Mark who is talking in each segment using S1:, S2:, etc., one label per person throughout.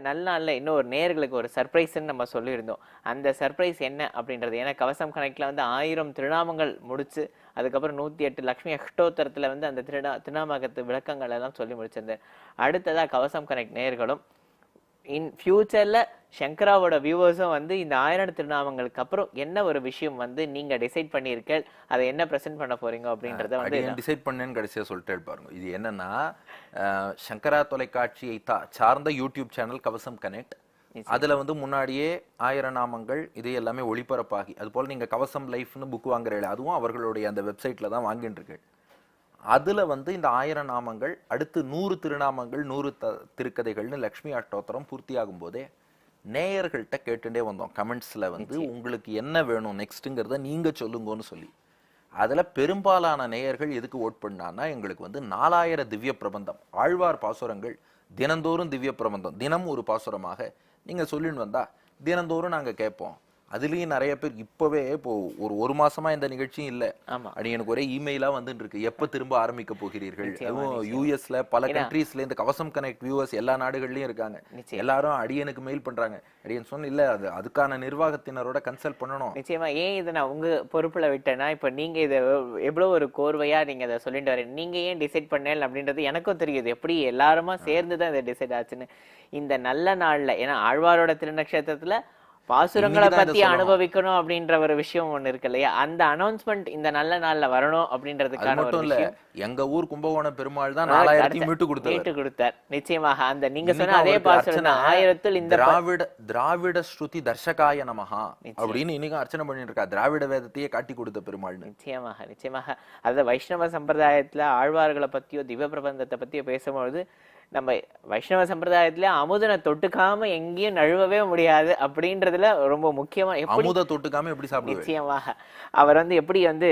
S1: நல்ல நாள்ல இன்னும் ஒரு நேயர்களுக்கு ஒரு சர்ப்ரைஸ்ன்னு நம்ம சொல்லியிருந்தோம். அந்த சர்ப்ரைஸ் என்ன அப்படின்றது, ஏன்னா கவசம் கனெக்ட்ல வந்து 1000 திருநாமங்கள் முடிச்சு, அதுக்கப்புறம் 108 லக்ஷ்மி அஷ்டோத்தரத்துல வந்து அந்த திருநாமகத்து விளக்கங்கள் எல்லாம் சொல்லி முடிச்சிருந்தார். அடுத்ததா கவசம் கனெக்ட் நேயர்களும் இன் ஃபியூச்சர்ல சங்கராவோட வியூவர்ஸும் வந்து இந்த 1000 திருநாமங்களுக்கு அப்புறம் என்ன ஒரு விஷயம் வந்து நீங்க டிசைட் பண்ணியிருக்க, அதை என்ன பிரசன்ட் பண்ண போறீங்க அப்படின்றத வந்து
S2: டிசைட் பண்ணேன்னு கடைசியா சொல்லிட்டே பாருங்க. இது என்னன்னா சங்கரா தொலைக்காட்சியை சார்ந்த யூடியூப் சேனல் கவசம் கனெக்ட். அதுல வந்து முன்னாடியே 1000 நாமங்கள் இது எல்லாமே ஒளிபரப்பாகி, அது போல நீங்க கவசம் லைஃப்னு புக் வாங்குறீங்க, அதுவும் அவர்களுடைய அந்த வெப்சைட்ல தான் வாங்கிட்டு இருக்கு. அதுல வந்து இந்த 1000 நாமங்கள் அடுத்து 100 திருநாமங்கள் 100 திருக்கதைகள்னு லக்ஷ்மி அஷ்டோத்திரம் பூர்த்தியாகும் போதே நேயர்கள்ட்ட கேட்டுட்டே வந்தோம் கமெண்ட்ஸ்ல வந்து உங்களுக்கு என்ன வேணும் நெக்ஸ்ட்ங்கிறத நீங்க சொல்லுங்கன்னு சொல்லி. அதுல பெரும்பாலான நேயர்கள் எதுக்கு ஓட் பண்ணான்னா, எங்களுக்கு வந்து 4000 திவ்ய பிரபந்தம் ஆழ்வார் பாசுரங்கள் தினந்தோறும் திவ்ய பிரபந்தம் தினம் ஒரு பாசுரமாக நீங்க சொல்லிட்டு வந்தா தினந்தோறும் நாங்க கேட்போம். அதுலயும் நிறைய பேர் இப்பவே இப்போ ஒரு மாசமா இந்த நிகழ்ச்சியும் இல்ல, அப்படி எனக்கு ஒரே இமெயிலா வந்துட்டு இருக்கு, எப்ப திரும்ப ஆரம்பிக்க போகிறீர்கள். யூஎஸ்ல பல கண்ட்ரீஸ்ல இந்த கவசம் கனெக்ட் வியூவர்ஸ் எல்லா நாடுகள்லயும் இருக்காங்க. எல்லாரும் அடியனுக்கு மெயில் பண்றாங்க. அடியன் சொன்ன இல்ல, அதுக்கான நிர்வாகத்தினரோட கன்சல்ட் பண்ணணும்.
S1: நிச்சயமா. ஏன் இதை நான் உங்க பொறுப்புல விட்டேன்னா, இப்ப நீங்க இதை எவ்வளவு ஒரு கோர்வையா நீங்க அதை சொல்லிட்டு வரீங்க, நீங்க ஏன் டிசைட் பண்ணல அப்படின்றது எனக்கும் தெரியுது. எப்படி எல்லாருமா சேர்ந்துதான் இதை டிசைட் ஆச்சுன்னு. இந்த நல்ல நாள்ல, ஏன்னா ஆழ்வாரோட திருநக்ஷத்திரத்துல பாசுரங்களை பத்தி அனுபவிக்கணும் அப்படின்ற ஒரு விஷயம் ஒண்ணு இருக்கு இல்லையா, அந்த அனௌன்ஸ்மெண்ட் இந்த நல்ல நாள்ல வரணும் அப்படின்றதுக்கான
S2: மட்டும் இல்ல. எங்க ஊர் கும்பகோணம் பெருமாள் தான் 4000 மீட்டு கொடுத்தார்.
S1: நிச்சயமாக அந்த நீங்க சொன்ன அதே பாசுரம் 1000 இந்த
S2: திராவிட ஸ்ருதி தர்ஷகாய நமஹா அப்படின்னு இன்னைக்கு அர்ச்சனை பண்ணிட்டு இருக்கா. திராவிட வேதத்தையே காட்டி கொடுத்த பெருமாள்.
S1: நிச்சயமாக அத வைஷ்ணவ சம்பிரதாயத்துல ஆழ்வார்களை பத்தியோ திவ்ய பிரபந்தத்தை பத்தியோ பேசும்பொழுது, நம்ம வைஷ்ணவ சம்பிரதாயத்துல அமுதனை தொட்டுக்காம எங்கேயும் நழுவவே முடியாது அப்படின்றதுல ரொம்ப முக்கியமா.
S2: அமுத தொட்டுக்காம எப்படி சாப்பிடுவீங்க?
S1: நிச்சயமாக அவர் வந்து எப்படி வந்து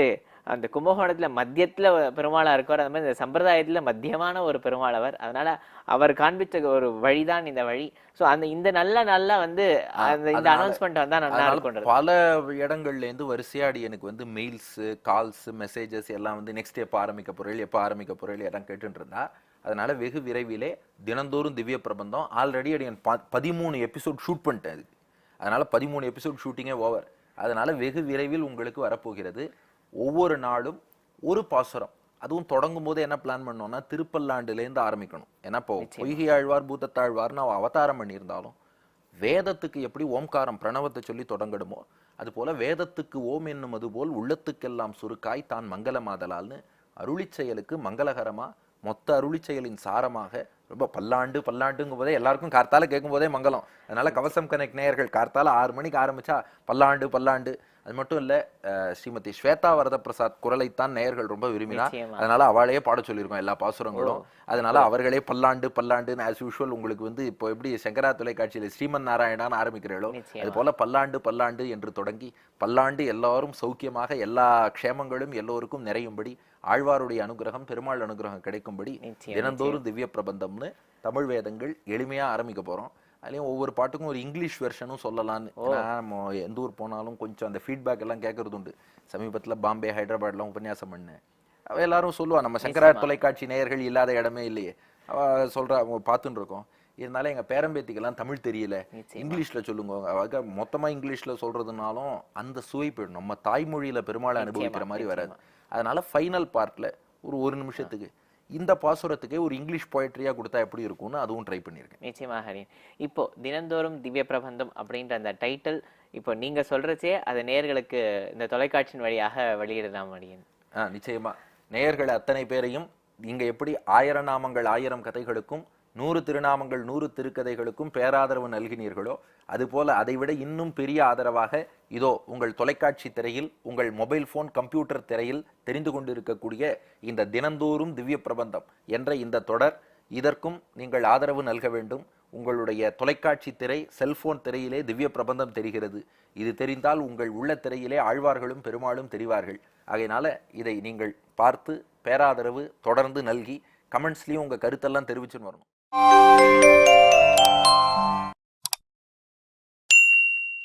S1: அந்த கும்பகோணத்துல மத்தியத்துல பெருமாளா இருக்கார், அந்த மாதிரி இந்த சம்பிரதாயத்துல மத்தியமான ஒரு பெருமாள் அவர். அதனால அவர் காண்பித்த ஒரு வழிதான் இந்த வழி. சோ அந்த இந்த நல்ல வந்து இந்த அனௌன்ஸ்மெண்ட் வந்தா நல்லா இருக்கும்.
S2: பல இடங்கள்ல இருந்து வரிசையாடி எனக்கு வந்து மெயில்ஸ், கால்ஸ், மெசேஜஸ் எல்லாம் வந்து நெக்ஸ்ட் எப்ப ஆரம்பிக்க போறீங்க எல்லாம் கேட்டுட்டு இருந்தா. அதனால வெகு விரைவிலே தினந்தோறும் Divya Prabandham already 13 episode shoot பண்ணிட்டேன். அதனால 13 எபிசோட் ஷூட்டிங்கே ஓவர். அதனால வெகு விரைவில் உங்களுக்கு வரப்போகிறது. ஒவ்வொரு நாளும் ஒரு பாசுரம், அதுவும் தொடங்கும் போது என்ன பிளான் பண்ணோம்னா திருப்பல்லாண்டுலேருந்து ஆரம்பிக்கணும். ஏன்னா இப்போ பொய்கை ஆழ்வார் பூதத்தாழ்வார்னு அவதாரம் பண்ணியிருந்தாலும் வேதத்துக்கு எப்படி ஓம்காரம் பிரணவத்தை சொல்லி தொடங்கணுமோ, அது போல வேதத்துக்கு ஓம் என்னும் அது போல் உள்ளத்துக்கெல்லாம் சுருக்காய் தான் மங்களமாதலால்னு அருளி செயலுக்கு மங்களகரமா மொத்த அருளி செயலின் சாரமாக ரொம்ப பல்லாண்டுங்கும் போதே எல்லாருக்கும் கார்த்தால கேட்கும் போதே மங்களம். அதனால கவசம் கனெக்ட் நேயர்கள் கார்த்தால 6 மணிக்கு ஆரம்பிச்சா பல்லாண்டு. அது மட்டும் இல்ல, ஸ்ரீமதி ஸ்வேதா வரத பிரசாத் குரலைத்தான் நேயர்கள் ரொம்ப விரும்பினா. அதனால அவளையே பாட சொல்லியிருக்கோம் எல்லா பாசுரங்களும். அதனால அவர்களே பல்லாண்டுன்னு ஆஸ் யூஷுவல் உங்களுக்கு வந்து இப்போ எப்படி சங்கரா தொலைக்காட்சியில ஸ்ரீமன் நாராயணான்னு ஆரம்பிக்கிறீங்களோ, அது போல பல்லாண்டு என்று தொடங்கி பல்லாண்டு எல்லாரும் சௌக்கியமாக எல்லா க்ஷேமங்களும் எல்லோருக்கும் நிறையும்படி ஆழ்வாருடைய அனுகிரகம் பெருமாள் அனுகிரகம் கிடைக்கும்படி தினந்தோறும் திவ்ய பிரபந்தம்னு தமிழ் வேதங்கள் எளிமையா ஆரம்பிக்க போறோம். அதுலயும் ஒவ்வொரு பாட்டுக்கும் ஒரு இங்கிலீஷ் வெர்ஷனும் சொல்லலான்னு. எந்த ஊர் போனாலும் கொஞ்சம் அந்த ஃபீட்பேக் எல்லாம் கேட்கறது உண்டு. சமீபத்துல பாம்பே, ஹைதராபாத்லாம் உபன்யாசம் பண்ணேன். அவ எல்லாரும் சொல்லுவா, நம்ம சங்கரா தொலைக்காட்சி நேயர்கள் இல்லாத இடமே இல்லையே. அவ சொல்றா, பார்த்துட்டு இருக்கோம். இருந்தாலும் எங்க பேரம்பேத்திக்கெல்லாம் தமிழ் தெரியல, இங்கிலீஷ்ல சொல்லுங்க. அவங்க மொத்தமா இங்கிலீஷ்ல சொல்றதுனாலும் அந்த சுவை போயிடும், நம்ம தாய்மொழியில பெருமாளை அனுபவிக்கிற மாதிரி வராது. அதனால ஃபைனல் பார்ட்ல ஒரு நிமிஷத்துக்கு இந்த பாசுரத்துக்கே ஒரு இங்கிலீஷ் போயட்ரியா கொடுத்தா எப்படி இருக்கும்னு அதுவும் ட்ரை பண்ணியிருக்கேன்.
S1: நிச்சயமாக. இப்போ தினந்தோறும் திவ்ய பிரபந்தம் அப்படின்ற அந்த டைட்டில் இப்போ நீங்க சொல்றச்சே அதை நேயர்களுக்கு இந்த தொலைக்காட்சியின் வழியாக வெளியிடலாம்.
S2: நிச்சயமா நேயர்கள் அத்தனை பேரையும் நீங்க எப்படி 1000 நாமங்கள் 1000 கதைகளுக்கும் 100 திருநாமங்கள் 100 திருக்கதைகளுக்கும் பேராதரவு நல்கினீர்களோ, அதுபோல அதைவிட இன்னும் பெரிய ஆதரவாக இதோ உங்கள் தொலைக்காட்சி திரையில், உங்கள் மொபைல் போன் கம்ப்யூட்டர் திரையில் தெரிந்து கொண்டிருக்கக்கூடிய இந்த தினந்தோறும் திவ்ய பிரபந்தம் என்ற இந்த தொடர், இதற்கும் நீங்கள் ஆதரவு நல்க வேண்டும். உங்களுடைய தொலைக்காட்சி திரை, செல்போன் திரையிலே திவ்ய பிரபந்தம் தெரிகிறது. இது தெரிந்தால் உங்கள் உள்ள திரையிலே ஆழ்வார்களும் பெருமாளும் தெரிவார்கள். ஆகையினால இதை நீங்கள் பார்த்து பேராதரவு தொடர்ந்து நல்கி கமெண்ட்ஸ்லயும் உங்க கருத்தெல்லாம் தெரிவிச்சுன்னு வரணும்.